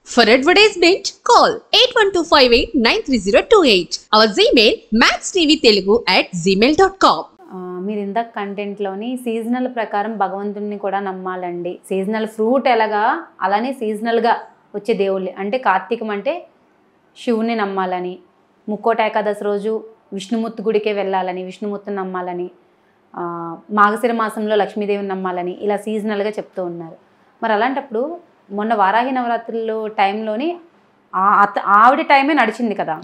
For advertisement, call 8125893028. Our Gmail maxtvtelugu@gmail.com. మీరు ఇందాక కంటెంట్లోని seasonal ప్రకారం భగవంతుడిని కూడా నమ్మాలండి. సీజనల్ ఫ్రూట్ ఎలాగా అలానే సీజనల్గా వచ్చే దేవుళ్ళే. అంటే కార్తీకం అంటే శివుని నమ్మాలని, ముక్కోట ఏకాదశి రోజు విష్ణుమూర్తి గుడికే వెళ్ళాలని, విష్ణుమూర్తిని నమ్మాలని, మాఘశిర మాసంలో లక్ష్మీదేవిని నమ్మాలని ఇలా సీజనల్గా చెప్తూ ఉన్నారు. మరి అలాంటప్పుడు మొన్న వారాహి నవరాత్రులు టైంలోని ఆవిడ టైమే నడిచింది కదా,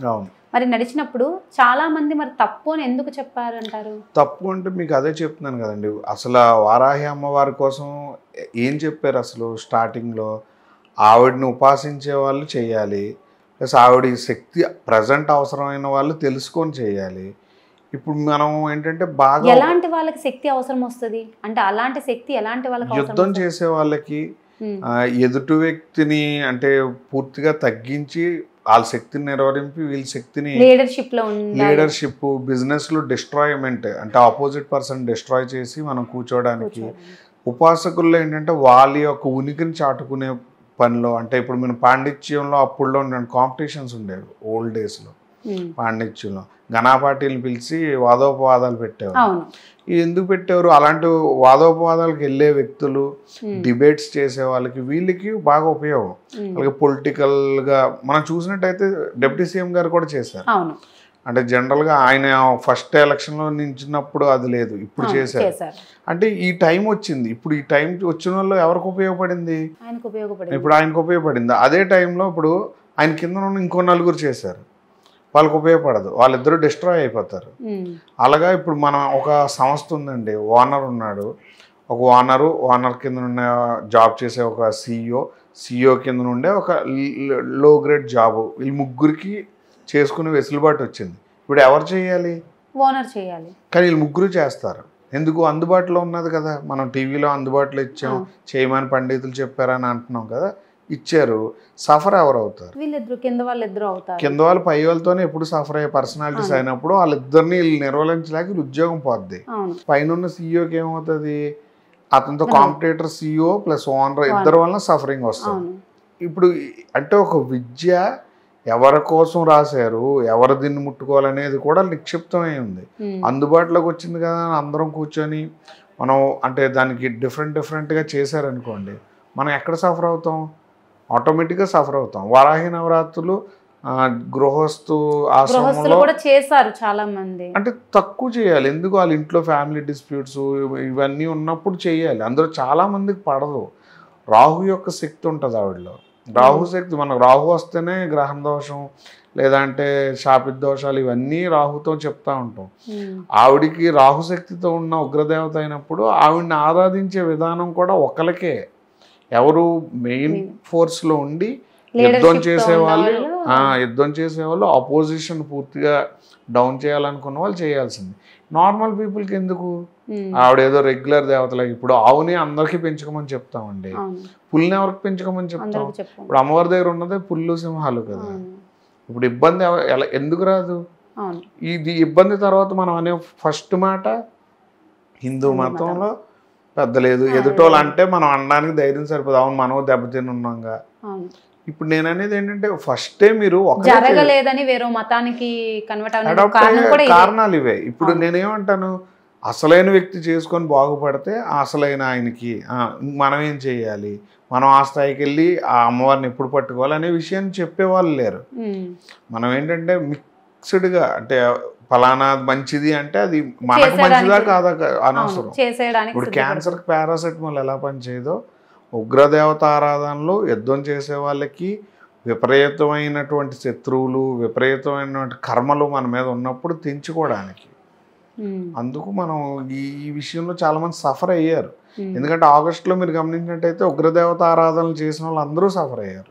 మరి నడిచినప్పుడు చాలా మంది మరి తప్పు అని ఎందుకు చెప్పారంటారు? తప్పు అంటే మీకు అదే చెప్తున్నాను కదండి. అసలు వారాహి అమ్మవారి కోసం ఏం చెప్పారు అసలు స్టార్టింగ్లో? ఆవిడని ఉపాసించే వాళ్ళు చేయాలి, ప్లస్ ఆవిడ శక్తి ప్రజెంట్ అవసరమైన వాళ్ళు తెలుసుకొని చేయాలి. ఇప్పుడు మనం ఏంటంటే బాగా ఎలాంటి వాళ్ళకి శక్తి అవసరం వస్తుంది అంటే అలాంటి శక్తి ఎలాంటి వాళ్ళకి యుద్ధం చేసే వాళ్ళకి, ఎదుటి వ్యక్తిని అంటే పూర్తిగా తగ్గించి వాళ్ళ శక్తిని నిర్వహింపి వీళ్ళ శక్తిని లీడర్షిప్ బిజినెస్ లో డిస్ట్రాయ్మెంట్ అంటే ఆపోజిట్ పర్సన్ డిస్ట్రాయ్ చేసి మనం కూర్చోవడానికి. ఉపాసకుల్లో ఏంటంటే వాళ్ళ యొక్క ఉనికిని చాటుకునే పనిలో అంటే ఇప్పుడు మన పాండిత్యంలో అప్పుడులో కాంపిటీషన్స్ ఉండేవి ఓల్డ్ డేస్లో. పాండిత్యంలో ఘనాపాటీలు పిలిచి వాదోపవాదాలు పెట్టేవారు. ఎందుకు పెట్టేవారు? అలాంటి వాదోపవాదాలకు వెళ్ళే వ్యక్తులు, డిబేట్స్ చేసే వాళ్ళకి వీళ్ళకి బాగా ఉపయోగం. అలాగే పొలిటికల్గా మనం చూసినట్టయితే డిప్యూటీ సీఎం గారు కూడా చేశారు. అంటే జనరల్గా ఆయన ఫస్ట్ ఎలక్షన్లో నించినప్పుడు అది లేదు, ఇప్పుడు చేశారు. అంటే ఈ టైం వచ్చింది, ఇప్పుడు ఈ టైం వచ్చిన వాళ్ళు ఎవరికి ఉపయోగపడింది? ఇప్పుడు ఆయనకు ఉపయోగపడింది. అదే టైంలో ఇప్పుడు ఆయన కింద ఉన్న ఇంకో నలుగురు చేశారు, వాళ్ళకి ఉపయోగపడదు, వాళ్ళిద్దరూ డిస్ట్రాయ్ అయిపోతారు. అలాగా ఇప్పుడు మనం ఒక సంస్థ ఉందండి, ఓనర్ ఉన్నాడు, ఒక ఓనర్ కింద ఉన్న జాబ్ చేసే ఒక సిఇఓ కింద ఉండే ఒక లో గ్రేడ్ జాబ్, వీళ్ళు ముగ్గురికి చేసుకునే వెసులుబాటు వచ్చింది. ఇప్పుడు ఎవరు చేయాలి? ఓనర్ చేయాలి. కానీ వీళ్ళు ముగ్గురు చేస్తారు. ఎందుకు? అందుబాటులో ఉన్నది కదా, మనం టీవీలో అందుబాటులో ఇచ్చాం, చేయమని పండితులు చెప్పారని అంటున్నాం కదా, ఇచ్చారు. సఫర్ ఎవరు అవుతారు? కింద వాళ్ళు పై వాళ్ళతోనే ఎప్పుడు సఫర్ అయ్యే పర్సనాలిటీస్ అయినప్పుడు వాళ్ళిద్దరిని నిర్వహించలేక ఉద్యోగం పోద్ది. పైన సిఇఓకి ఏమవుతుంది? అతనితో కాంపిటేటర్ సిఇఓ ప్లస్ ఓనర్ ఇద్దరు వలన సఫరింగ్ వస్తుంది. ఇప్పుడు అంటే ఒక విద్య ఎవరి కోసం రాశారు, ఎవరు దీన్ని ముట్టుకోవాలనేది కూడా నిక్షిప్తమై ఉంది, అందుబాటులోకి వచ్చింది కదా. అందరం కూర్చొని మనం అంటే దానికి డిఫరెంట్గా చేశారనుకోండి, మనం ఎక్కడ సఫర్ అవుతాం? ఆటోమేటిక్గా సఫర్ అవుతాం. వారాహి నవరాత్రులు గృహస్థు ఆశ్రమంలో చేశారు చాలా మంది. అంటే తక్కువ చేయాలి. ఎందుకు? వాళ్ళ ఇంట్లో ఫ్యామిలీ డిస్ప్యూట్స్ ఇవన్నీ ఉన్నప్పుడు చేయాలి. అందులో చాలా మందికి పడదు. రాహు యొక్క శక్తి ఉంటుంది ఆవిడలో. రాహు శక్తి, మనకు రాహు వస్తేనే గ్రహం దోషం లేదంటే శాపిత దోషాలు ఇవన్నీ రాహుతో చెప్తా ఉంటాం. ఆవిడికి రాహుశక్తితో ఉన్న ఉగ్రదేవత అయినప్పుడు ఆవిడని ఆరాధించే విధానం కూడా ఒకరికే. ఎవరు మెయిన్ ఫోర్స్లో ఉండి యుద్ధం చేసేవాళ్ళు ఆపోజిషన్ పూర్తిగా డౌన్ చేయాలనుకున్న వాళ్ళు చేయాల్సింది. నార్మల్ పీపుల్కి ఎందుకు? ఆవిడేదో రెగ్యులర్ దేవతలకి ఇప్పుడు ఆవుని అందరికీ పెంచుకోమని చెప్తామండి, పుల్ని ఎవరికి పెంచుకోమని చెప్తాం? ఇప్పుడు అమ్మవారి దగ్గర ఉన్నదే పుల్లు సింహాలు కదా. ఇప్పుడు ఇబ్బంది ఎందుకు రాదు? ఇది ఇబ్బంది తర్వాత మనం అనే ఫస్ట్ మాట హిందూ మతంలో పెద్ద లేదు, ఎదుటోళ్ళు అంటే మనం అనడానికి ధైర్యం సరిపోదు. అవును మనం దెబ్బతిని ఉన్నాంగా. ఇప్పుడు నేను అనేది ఏంటంటే ఫస్టే మీరు కారణాలు ఇవే. ఇప్పుడు నేనేమంటాను, అసలైన వ్యక్తి చేసుకొని బాగుపడితే అసలైన ఆయనకి మనం ఏం చేయాలి, మనం ఆ స్థాయికి వెళ్ళి ఆ అమ్మవారిని ఎప్పుడు పట్టుకోవాలి అనే విషయాన్ని చెప్పేవాళ్ళు లేరు. మనం ఏంటంటే మిక్స్డ్గా అంటే ఫలానా మంచిది అంటే అది మనకు మంచిదా కాదా అనవసరం. ఇప్పుడు క్యాన్సర్కి పారాసెటమాల్ ఎలా పనిచేయదో ఉగ్రదేవత ఆరాధనలో యుద్ధం చేసే వాళ్ళకి విపరీతమైనటువంటి శత్రువులు విపరీతమైనటువంటి కర్మలు మన మీద ఉన్నప్పుడు తెంచుకోవడానికి. అందుకు మనం ఈ విషయంలో చాలా మంది సఫర్ అయ్యారు. ఎందుకంటే ఆగస్టులో మీరు గమనించినట్టయితే ఉగ్రదేవత ఆరాధనలు చేసిన వాళ్ళు అందరూ సఫర్ అయ్యారు,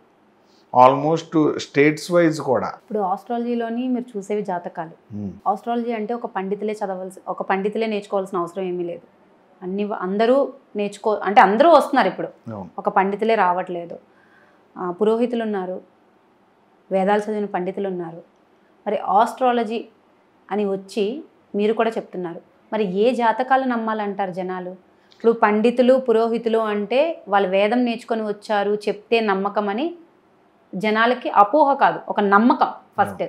ఆల్మోస్ట్ స్టేట్స్ వైజ్ కూడా. ఇప్పుడు ఆస్ట్రాలజీలోని మీరు చూసేవి జాతకాలు. ఆస్ట్రాలజీ అంటే ఒక పండితులే నేర్చుకోవాల్సిన అవసరం ఏమీ లేదు. అందరూ అంటే అందరూ వస్తున్నారు ఇప్పుడు, ఒక పండితులే రావట్లేదు. పురోహితులు ఉన్నారు, వేదాలు చదివిన పండితులు ఉన్నారు. మరి ఆస్ట్రాలజీ అని వచ్చి మీరు కూడా చెప్తున్నారు, మరి ఏ జాతకాలు నమ్మాలంటారు జనాలు? ఇప్పుడు పండితులు పురోహితులు అంటే వాళ్ళు వేదం నేర్చుకొని వచ్చారు చెప్తే నమ్మకం అని జనాలకి అపోహ కాదు, ఒక నమ్మకం ఫస్ట్.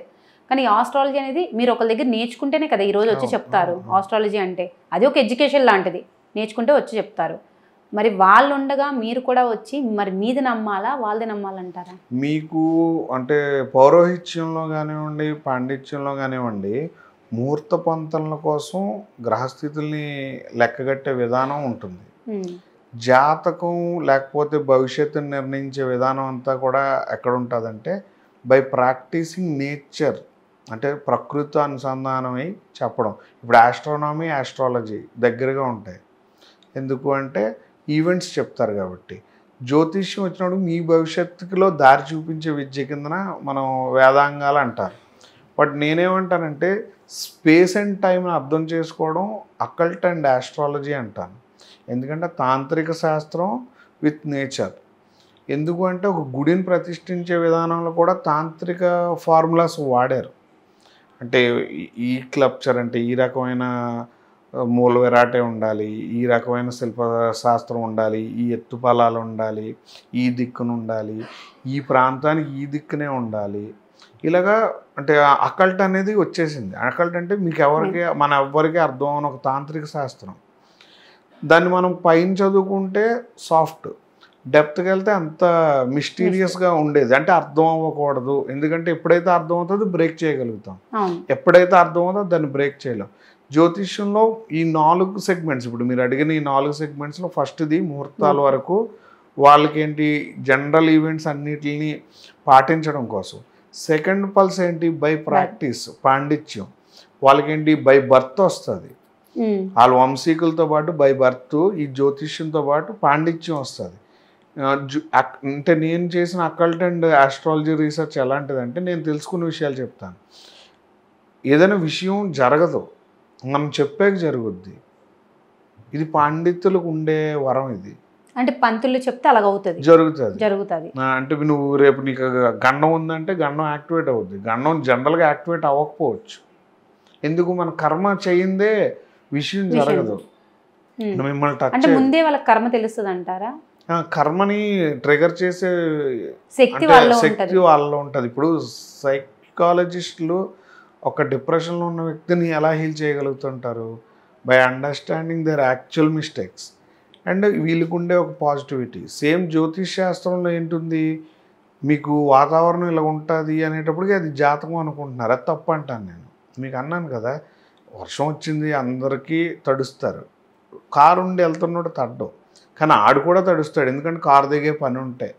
కానీ ఈ ఆస్ట్రాలజీ అనేది మీరు ఒకరి దగ్గర నేర్చుకుంటేనే కదా ఈరోజు వచ్చి చెప్తారు. ఆస్ట్రాలజీ అంటే అది ఒక ఎడ్యుకేషన్ లాంటిది, నేర్చుకుంటే వచ్చి చెప్తారు. మరి వాళ్ళు ఉండగా మీరు కూడా వచ్చి మరి మీది నమ్మాలా వాళ్ళది నమ్మాలంటారా? మీకు అంటే పౌరోహిత్యంలో కానివ్వండి, పాండిత్యంలో కానివ్వండి, ముహూర్త పొంతనల కోసం గ్రహస్థితుల్ని లెక్కగట్టే విధానం ఉంటుంది. జాతకం లేకపోతే భవిష్యత్తుని నిర్ణయించే విధానం అంతా కూడా ఎక్కడ ఉంటుందంటే బై ప్రాక్టీసింగ్ నేచర్, అంటే ప్రకృతి అనుసంధానమై చెప్పడం. ఇప్పుడు ఆస్ట్రానమీ, ఆస్ట్రాలజీ దగ్గరగా ఉంటాయి. ఎందుకు అంటే ఈవెంట్స్ చెప్తారు కాబట్టి. జ్యోతిష్యం వచ్చినప్పుడు మీ భవిష్యత్తులో దారి చూపించే విద్య కిందన మనం వేదాంగాలు అంటారు. బట్ నేనేమంటానంటే స్పేస్ అండ్ టైంని అర్థం చేసుకోవడం అకల్ట్ అండ్ ఆస్ట్రాలజీ అంటాను. ఎందుకంటే తాంత్రిక శాస్త్రం విత్ నేచర్. ఎందుకు అంటే ఒక గుడిని ప్రతిష్ఠించే విధానంలో కూడా తాంత్రిక ఫార్ములాస్ వాడారు. అంటే ఈ క్లప్చర్ అంటే ఈ రకమైన మూల విరాటే ఉండాలి, ఈ రకమైన శిల్పశాస్త్రం ఉండాలి, ఈ ఎత్తుపలాలు ఉండాలి, ఈ దిక్కును ఉండాలి, ఈ ప్రాంతానికి ఈ దిక్కునే ఉండాలి. ఇలాగా అంటే అకల్ట్ అనేది వచ్చేసింది. అకల్ట్ అంటే మీకు ఎవరికి మన ఎవ్వరికి అర్థం అవని ఒక తాంత్రిక శాస్త్రం. దాన్ని మనం పైన చదువుకుంటే సాఫ్ట్, డెప్త్కి వెళ్తే అంత మిస్టీరియస్గా ఉండేది. అంటే అర్థం అవ్వకూడదు. ఎందుకంటే ఎప్పుడైతే అర్థం అవుతుందో బ్రేక్ చేయగలుగుతాం, ఎప్పుడైతే అర్థం అవుతుందో దాన్ని బ్రేక్ చేయలేం. జ్యోతిష్యంలో ఈ 4 సెగ్మెంట్స్, ఇప్పుడు మీరు అడిగిన ఈ 4 సెగ్మెంట్స్లో ఫస్ట్ది ముహూర్తాల వరకు వాళ్ళకి ఏంటి జనరల్ ఈవెంట్స్ అన్నిటిని పాటించడం కోసం. సెకండ్ పల్స్ ఏంటి బై ప్రాక్టీస్, పాండిత్యం. వాళ్ళకేంటి బై బర్త్ వస్తుంది, వాళ్ళ వంశీకులతో పాటు బై బర్త్ ఈ జ్యోతిష్యంతో పాటు పాండిత్యం వస్తుంది. అంటే నేను చేసిన అకల్ట్ అండ్ ఆస్ట్రాలజీ రీసెర్చ్ ఎలాంటిదంటే నేను తెలుసుకున్న విషయాలు చెప్తాను. ఏదైనా విషయం జరగదు, మనం చెప్పాక జరుగుద్ది. ఇది పాండిత్యులకు ఉండే వరం. ఇది అంటే పంతులు చెప్తే అలాగవుతుంది, జరుగుతుంది. అంటే నువ్వు రేపు నీకు గండం ఉందంటే గండం యాక్టివేట్ అవుద్ది. గండం జనరల్గా యాక్టివేట్ అవ్వకపోవచ్చు. ఎందుకు మన కర్మ చేయిందే విషయం జరగదు. మిమ్మల్ని టచ్ ముందే వాళ్ళకి కర్మ తెలుస్తుంది అంటారా? కర్మని ట్రిగర్ చేసే శక్తి వాళ్ళలో ఉంటుంది. ఇప్పుడు సైకాలజిస్టులు ఒక డిప్రెషన్లో ఉన్న వ్యక్తిని ఎలా హీల్ చేయగలుగుతుంటారు? By understanding their actual mistakes and వీళ్ళకు ఉండే ఒక పాజిటివిటీ. సేమ్ జ్యోతిష్ శాస్త్రంలో ఏంటుంది, మీకు వాతావరణం ఇలా ఉంటుంది అనేటప్పటికీ అది జాతకం అనుకుంటున్నారు. అది తప్పు అంటాను నేను. మీకు అన్నాను కదా, వర్షం వచ్చింది అందరికీ తడుస్తారు, కారు ఉండి వెళ్తున్నాడు తడ్డం, కానీ ఆడు కూడా తడుస్తాడు ఎందుకంటే కారు దిగే పని ఉంటాయి.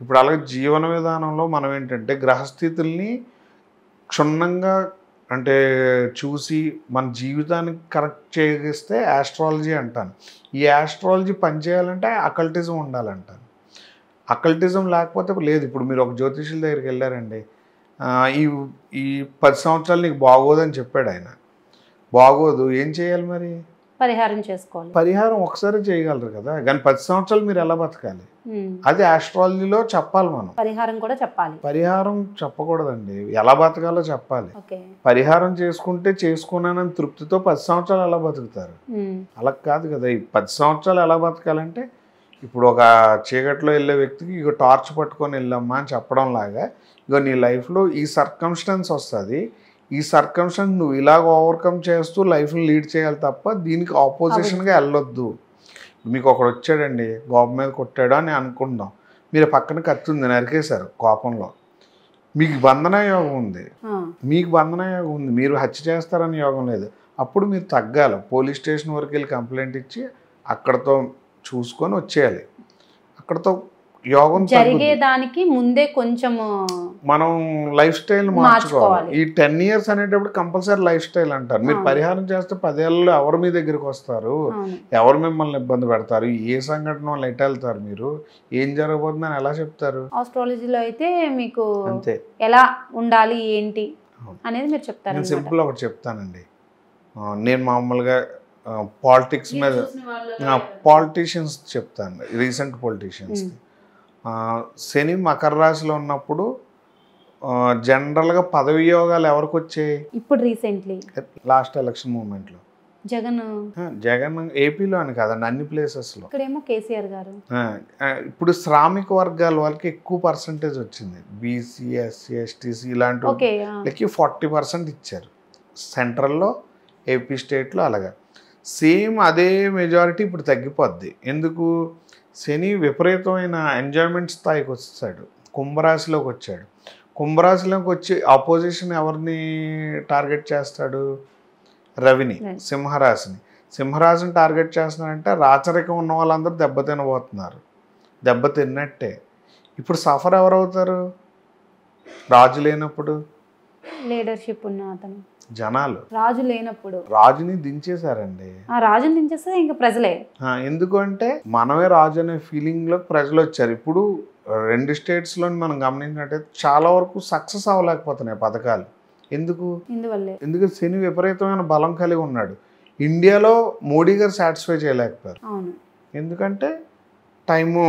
ఇప్పుడు అలాగే జీవన విధానంలో మనం ఏంటంటే గ్రహస్థితుల్ని క్షుణ్ణంగా అంటే చూసి మన జీవితానికి కరెక్ట్ చేస్తే ఆస్ట్రాలజీ అంటాను. ఈ ఆస్ట్రాలజీ పనిచేయాలంటే అకల్టిజం ఉండాలంటాను. అకల్టిజం లేకపోతే లేదు. ఇప్పుడు మీరు ఒక జ్యోతిష్యుల దగ్గరికి వెళ్ళారండి, ఈ 10 సంవత్సరాలు నీకు బాగోదని చెప్పాడు ఆయన, బాగోదు, ఏం చేయాలి మరి? పరిహారం చేసుకోవాలి. పరిహారం ఒకసారి చేయగలరు కదా, కానీ 10 సంవత్సరాలు మీరు ఎలా బతకాలి అది ఆస్ట్రాలజీలో చెప్పాలి. మనం పరిహారం కూడా చెప్పాలి. పరిహారం చెప్పకూడదండి, ఎలా బతకాలో చెప్పాలి. పరిహారం చేసుకుంటే చేసుకున్నానని తృప్తితో 10 సంవత్సరాలు ఎలా బతుకుతారు? అలా కాదు కదా. ఈ 10 సంవత్సరాలు ఎలా బతకాలంటే ఇప్పుడు ఒక చీకట్లో వెళ్ళే వ్యక్తికి ఇక టార్చ్ పట్టుకొని వెళ్ళమ్మా అని చెప్పడం లాగా, ఇక నీ లైఫ్లో ఈ సర్కమ్స్టెన్స్ వస్తుంది, ఈ సర్కమ్స్టెన్స్ నువ్వు ఇలాగ ఓవర్కమ్ చేస్తూ లైఫ్ని లీడ్ చేయాలి తప్ప దీనికి ఆపోజిషన్గా వెళ్ళొద్దు. మీకు ఒకడు వచ్చాడండి గోప మీద కొట్టాడు అని అనుకుందాం, మీరు పక్కన కత్తి ఉంది నరికేశారు కోపంలో, మీకు బంధన యోగం ఉంది, మీరు హత్య చేస్తారని యోగం లేదు. అప్పుడు మీరు తగ్గాలి, పోలీస్ స్టేషన్ వరకు వెళ్ళి కంప్లైంట్ ఇచ్చి అక్కడతో చూసుకొని వచ్చేయాలి. అక్కడతో యోగం జరిగేదానికి ముందే కొంచెం మనం లైఫ్ స్టైల్ మార్చుకోవాలి. ఈ 10 years అనేటప్పుడు కంపల్సరీ లైఫ్ స్టైల్ అంటారు. మీరు పరిహారం చేస్తే 10 ఏళ్ళలో ఎవరు మీ దగ్గరికి వస్తారు, ఎవరు మిమ్మల్ని ఇబ్బంది పెడతారు, ఏ సంఘటన వాళ్ళు ఎటు వెళ్తారు, మీరు ఏం జరగబోతుందని ఎలా చెప్తారు? ఆస్ట్రాలజీలో అయితే మీకు అంతే ఎలా ఉండాలి ఏంటి అనేది మీరు చెప్తారు. నేను సింపుల్ ఒకటి చెప్తానండి. నేను మామూలుగా పాలిటిక్స్ మీద పాలిటీషియన్స్ చెప్తాను, రీసెంట్ పొలిటీషియన్స్. శని మకర రాశిలో ఉన్నప్పుడు జనరల్గా పదవి యోగాలు ఎవరికి వచ్చాయి? ఇప్పుడు రీసెంట్లీ లాస్ట్ ఎలక్షన్ మూమెంట్లో జగన్ ఏపీలో అని కాదండి, అన్ని ప్లేసెస్లో. ఇక్కడేమో కేసీఆర్ గారు. ఇప్పుడు శ్రామిక వర్గాల వాళ్ళకి ఎక్కువ పర్సంటేజ్ వచ్చింది. బీసీ, ఎస్సీ, ఎస్టీసీ ఇలాంటి వాళ్ళకి 40% ఇచ్చారు సెంట్రల్లో, ఏపీ స్టేట్లో. అలాగా సేమ్ అదే మెజారిటీ ఇప్పుడు తగ్గిపోద్ది. ఎందుకు? శని విపరీతమైన ఎంజాయ్మెంట్ స్థాయికి వచ్చాడు, కుంభరాశిలోకి వచ్చాడు. కుంభరాశిలోకి వచ్చి అపోజిషన్ ఎవరిని టార్గెట్ చేస్తాడు? రవిని, సింహరాశిని. సింహరాశిని టార్గెట్ చేస్తున్నారంటే రాచరికం ఉన్న వాళ్ళందరూ దెబ్బతినబోతున్నారు, దెబ్బతిన్నట్టే. ఇప్పుడు సఫర్ ఎవరవుతారు? రాజు లేనప్పుడు లీడర్షిప్ ఉన్న అతను, జనాలు. రాజు లేనప్పుడు రాజుని దించేశారండి. ఆ రాజుని దించేస్తే ఇంకా ప్రజలే. ఎందుకు అంటే మనమే రాజు అనే ఫీలింగ్లో ప్రజలు వచ్చారు. ఇప్పుడు 2 స్టేట్స్లో మనం గమనించినట్టయితే చాలా వరకు సక్సెస్ అవ్వలేకపోతున్నాయి పథకాలు. ఎందుకు? ఎందుకంటే శని విపరీతమైన బలం కలిగి ఉన్నాడు. ఇండియాలో మోడీ గారు సాటిస్ఫై చేయలేకపోయారు. ఎందుకంటే టైము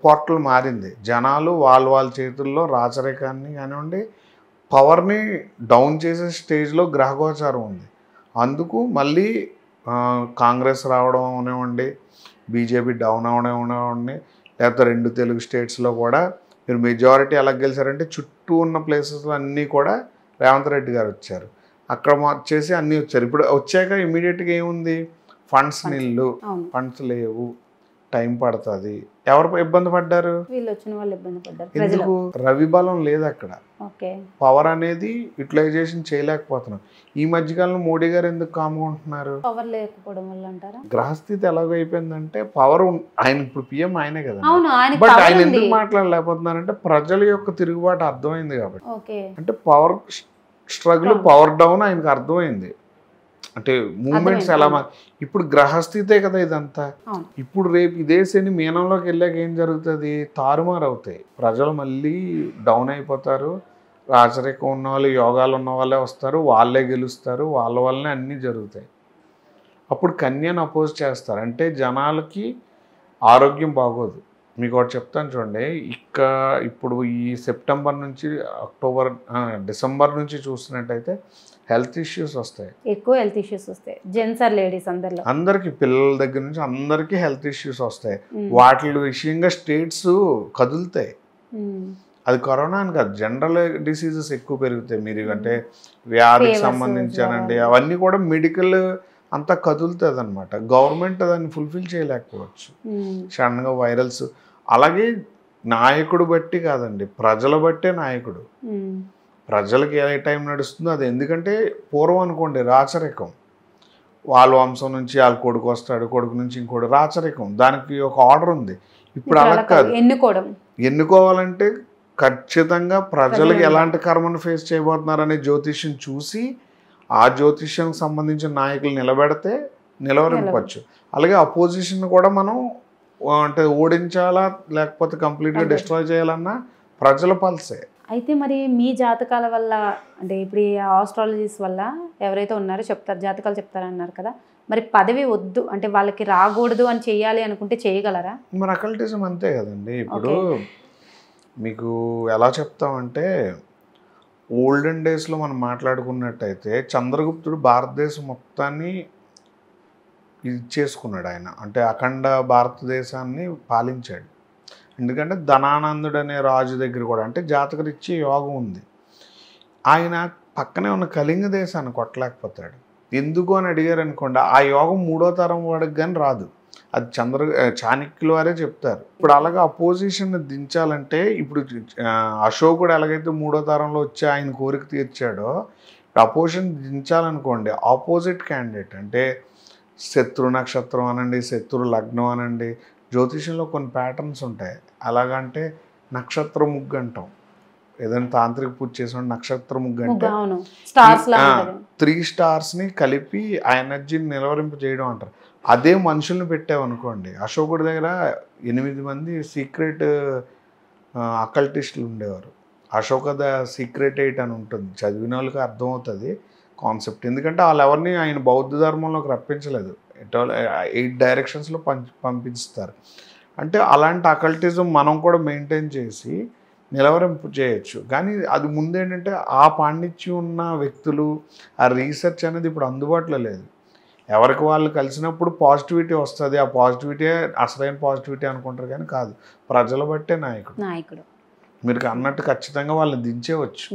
పోర్టల్ మారింది. జనాలు వాళ్ళ చేతుల్లో రాచరికాన్ని కానివ్వండి, పవర్ని డౌన్ చేసే స్టేజ్లో గ్రహగోచారం ఉంది. అందుకు మళ్ళీ కాంగ్రెస్ రావడం అవనివ్వండి, బీజేపీ డౌన్ అవడం అవనివ్వండి, లేకపోతే 2 తెలుగు స్టేట్స్లో కూడా మీరు మెజారిటీ ఎలా గెలిచారంటే చుట్టూ ఉన్న ప్లేసెస్లో అన్నీ కూడా రేవంత్ రెడ్డి గారు వచ్చారు. అక్కడ వచ్చేసి అన్నీ వచ్చారు. ఇప్పుడు వచ్చాక ఇమీడియట్గా ఏముంది? ఫండ్స్ నిల్లు, ఫండ్స్ లేవు, టైం పడుతుంది. ఎవరు ఇబ్బంది పడ్డారు? ఎందుకు? రవి బలం లేదు అక్కడ. పవర్ అనేది యూటిలైజేషన్ చేయలేకపోతున్నాం. ఈ మధ్యకాలంలో మోడీ గారు ఎందుకు కాముకుంటున్నారు? పవర్ లేకపోవడం వల్ల అంటారా? గ్రహస్థితి ఎలాగో అయిపోయిందంటే పవర్ ఆయన ఇప్పుడు పిఎం ఆయనే కదా, బట్ ఆయన ఎందుకు మాట్లాడలేకపోతున్నారంటే ప్రజల యొక్క తిరుగుబాటు అర్థమైంది కాబట్టి. అంటే పవర్ స్ట్రగుల్, పవర్ డౌన్ ఆయనకు అర్థమైంది. అంటే మూమెంట్స్ ఎలా ఇప్పుడు గ్రహస్థితే కదా ఇదంతా. ఇప్పుడు రేపు ఇదే శని మీనంలోకి వెళ్ళాక ఏం జరుగుతుంది? తారుమారు అవుతాయి. ప్రజలు మళ్ళీ డౌన్ అయిపోతారు. రాచరికం ఉన్న వాళ్ళు, యోగాలు ఉన్న వాళ్ళే వస్తారు, వాళ్ళే గెలుస్తారు, వాళ్ళ వల్లనే అన్నీ జరుగుతాయి. అప్పుడు కన్యను అపోజ్ చేస్తారు. అంటే జనాలకి ఆరోగ్యం బాగోదు. మీకు ఒకటి చెప్తాను చూడండి. ఇప్పుడు ఈ సెప్టెంబర్ నుంచి డిసెంబర్ నుంచి చూసినట్టయితే హెల్త్ ఇష్యూస్ వస్తాయి, ఎక్కువ హెల్త్ ఇష్యూస్ వస్తాయి. జెంట్స్ ఆర్ లేడీస్ అందరికి, పిల్లల దగ్గర నుంచి అందరికీ హెల్త్ ఇష్యూస్ వస్తాయి. వాటి విషయంగా స్టేట్స్ కదులుతాయి. అది కరోనా అని కాదు, జనరల్ డిసీజెస్ ఎక్కువ పెరుగుతాయి. మీరు అంటే వ్యాధికి సంబంధించానండి, అవన్నీ కూడా మెడికల్ అంతా కదులుతుంది అనమాట. గవర్నమెంట్ దాన్ని ఫుల్ఫిల్ చేయలేకపోవచ్చు. సడన్గా వైరల్స్. అలాగే నాయకుడు బట్టి కాదండి, ప్రజల బట్టే నాయకుడు. ప్రజలకి ఏ టైం నడుస్తుందో అది. ఎందుకంటే పూర్వం అనుకోండి రాచరికం, వాళ్ళ వంశం నుంచి వాళ్ళ కొడుకు వస్తాడు, కొడుకు నుంచి ఇంకోటి, రాచరికం. దానికి ఒక ఆర్డర్ ఉంది. ఇప్పుడు అలా కాదు. ఎన్నుకోవాలంటే ఖచ్చితంగా ప్రజలకు ఎలాంటి కర్మను ఫేస్ చేయబోతున్నారనే జ్యోతిష్యం చూసి ఆ జ్యోతిష్యానికి సంబంధించిన నాయకులు నిలబెడితే నిలవరింపచ్చు. అలాగే అపోజిషన్ కూడా మనం అంటే ఓడించాలా లేకపోతే కంప్లీట్గా డిస్ట్రాయ్ చేయాలన్నా ప్రజల పల్సే. అయితే మరి మీ జాతకాల వల్ల, అంటే ఇప్పుడు ఈ ఆస్ట్రాలజీస్ వల్ల ఎవరైతే ఉన్నారో చెప్తారు, జాతకాలు చెప్తారన్నారు కదా, మరి పదవి వద్దు అంటే వాళ్ళకి రాకూడదు అని చెయ్యాలి అనుకుంటే చేయగలరా? మరి అకల్టిజం అంతే కదండి. ఇప్పుడు మీకు ఎలా చెప్తామంటే ఓల్డెన్ డేస్లో మనం మాట్లాడుకున్నట్టయితే చంద్రగుప్తుడు భారతదేశం మొత్తాన్ని ఇచ్చేసుకున్నాడు ఆయన. అంటే అఖండ భారతదేశాన్ని పాలించాడు. ఎందుకంటే ధనానందుడు అనే రాజు దగ్గర కూడా అంటే జాతకరిచ్చే యోగం ఉంది. ఆయన పక్కనే ఉన్న కళింగ దేశాన్ని కొట్టలేకపోతాడు. ఎందుకు అని అడిగారు అనుకోండి, ఆ యోగం 3వ తరం వాడికి కానీ రాదు. అది చాణక్యుల వారే చెప్తారు. ఇప్పుడు అలాగే అపోజిషన్ దించాలంటే ఇప్పుడు అశోకుడు ఎలాగైతే 3వ తరంలో వచ్చి ఆయన కోరిక తీర్చాడో, అపోజిషన్ దించాలనుకోండి ఆపోజిట్ క్యాండిడేట్ అంటే శత్రు నక్షత్రం అనండి, శత్రు లగ్నం అనండి. జ్యోతిషంలో కొన్ని ప్యాటర్న్స్ ఉంటాయి. అలాగంటే నక్షత్ర ముగ్గు అంటాం. ఏదైనా తాంత్రిక పూజ చేసిన నక్షత్ర ముగ్గు అంటే 3 స్టార్స్ని కలిపి ఆ ఎనర్జీని నిలవరింపు చేయడం అంటారు. అదే మనుషుల్ని పెట్టామనుకోండి, అశోకుడి దగ్గర 8 మంది సీక్రెట్ అకల్టిస్టులు ఉండేవారు. అశోక ద సీక్రెట్ 8 అని ఉంటుంది. చదివిన వాళ్ళకి అర్థమవుతుంది కాన్సెప్ట్. ఎందుకంటే వాళ్ళు ఎవరిని ఆయన బౌద్ధ ధర్మంలోకి రప్పించలేదు, 8 డైరెక్షన్స్లో పంపిస్తారు. అంటే అలాంటి అకల్టిజం మనం కూడా మెయింటైన్ చేసి నిలవరింపు చేయొచ్చు. కానీ అది ముందేంటంటే ఆ పాండిత్యం ఉన్న వ్యక్తులు, ఆ రీసెర్చ్ అనేది ఇప్పుడు అందుబాటులో లేదు. ఎవరికి వాళ్ళు కలిసినప్పుడు పాజిటివిటీ వస్తుంది. ఆ పాజిటివిటీ అసలైన పాజిటివిటీ అనుకుంటారు కానీ కాదు, ప్రజలు బట్టే నాయకుడు. నాయకుడు మీరు అన్నట్టు ఖచ్చితంగా వాళ్ళని దించేయవచ్చు.